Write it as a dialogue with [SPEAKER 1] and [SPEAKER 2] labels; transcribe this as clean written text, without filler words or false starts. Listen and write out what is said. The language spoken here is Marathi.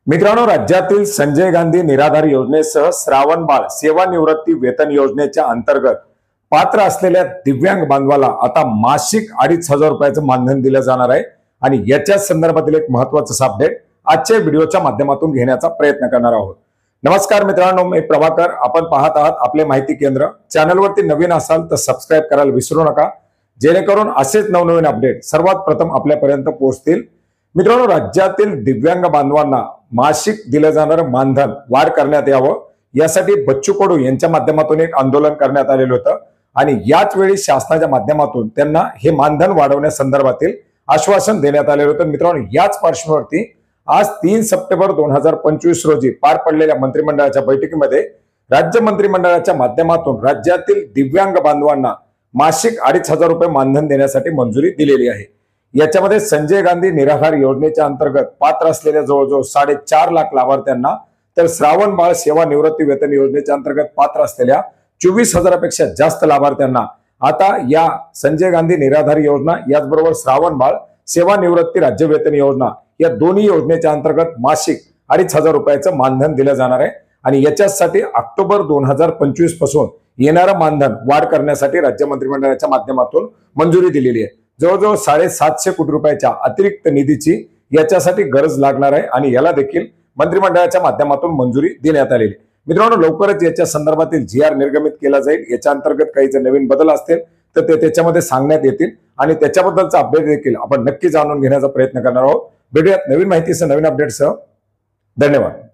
[SPEAKER 1] मित्रांनो, राज्यातील संजय गांधी निराधार योजनेसह श्रावणबाळ सेवानिवृत्ती वेतन योजनेच्या अंतर्गत पात्र असलेल्या दिव्यांग बांधवाला आता मासिक 2,500 रुपयाचं मानधन दिलं जाणार आहे। आणि याच्या संदर्भातील एक महत्त्वाचं अपडेट आजच्या व्हिडिओच्या माध्यमातून घेण्याचा प्रयत्न करणार आहोत। नमस्कार मित्रांनो, मी प्रभाकर, आपण पाहत आहात आपले माहिती केंद्र। चॅनलवरती नवीन असाल तर सबस्क्राइब करायला विसरू नका, जेणेकरून असेच नवनवीन अपडेट सर्वात प्रथम आपल्यापर्यंत पोहोचतील। मित्रांनो, राज्यातील दिव्यांग बांधवांना मासिक दिलं जाणारं मानधन वाढ करण्यात यावं यासाठी बच्चू कडू यांच्या माध्यमातून एक आंदोलन करण्यात आलेलं होतं आणि याच वेळी शासनाच्या माध्यमातून त्यांना हे मानधन वाढवण्यासंदर्भातील आश्वासन देण्यात आलेलं होतं। मित्रांनो, याच पार्श्वभूमीवरती आज 3 सप्टेंबर 2025 रोजी पार पडलेल्या मंत्रिमंडळाच्या बैठकीमध्ये राज्य मंत्रिमंडळाच्या माध्यमातून राज्यातील दिव्यांग बांधवांना मासिक 2,500 रुपये मानधन देण्यासाठी मंजुरी दिलेली आहे। याच्यामध्ये संजय गांधी निराधार योजनेच्या अंतर्गत पात्र असलेल्या जवळजवळ 4.5 लाख लाभार्थ्यांना, तर श्रावणबाळ सेवानिवृत्ती वेतन योजनेच्या अंतर्गत पात्र असलेल्या 24,000 पेक्षा जास्त लाभार्थ्यांना आता या संजय गांधी निराधार योजना याचबरोबर श्रावणबाळ सेवानिवृत्ती राज्य वेतन योजना या दोन्ही योजनेच्या अंतर्गत मासिक 2,500 रुपयाचं मानधन दिलं जाणार आहे। आणि याच्यासाठी ऑक्टोबर 2025 पासून येणारं मानधन वाढ करण्यासाठी राज्य मंत्रिमंडळाच्या माध्यमातून मंजुरी दिलेली आहे। जवळजवळ 750 कोटी रुपयाच्या अतिरिक्त निधीची याच्यासाठी गरज लागणार आहे आणि याला देखील मंत्रिमंडळाच्या माध्यमातून मंजुरी देण्यात आलेली। मित्रांनो, लवकरच याच्या संदर्भातील GR निर्गमित केला जाईल। याच्या अंतर्गत काही जर नवीन बदल असतील तर ते त्याच्यामध्ये सांगण्यात येतील आणि त्याच्याबद्दलचा अपडेट देखील आपण नक्की जाणून घेण्याचा प्रयत्न करणार आहोत। भेटूयात नवीन माहितीसह, नवीन अपडेटसह। धन्यवाद।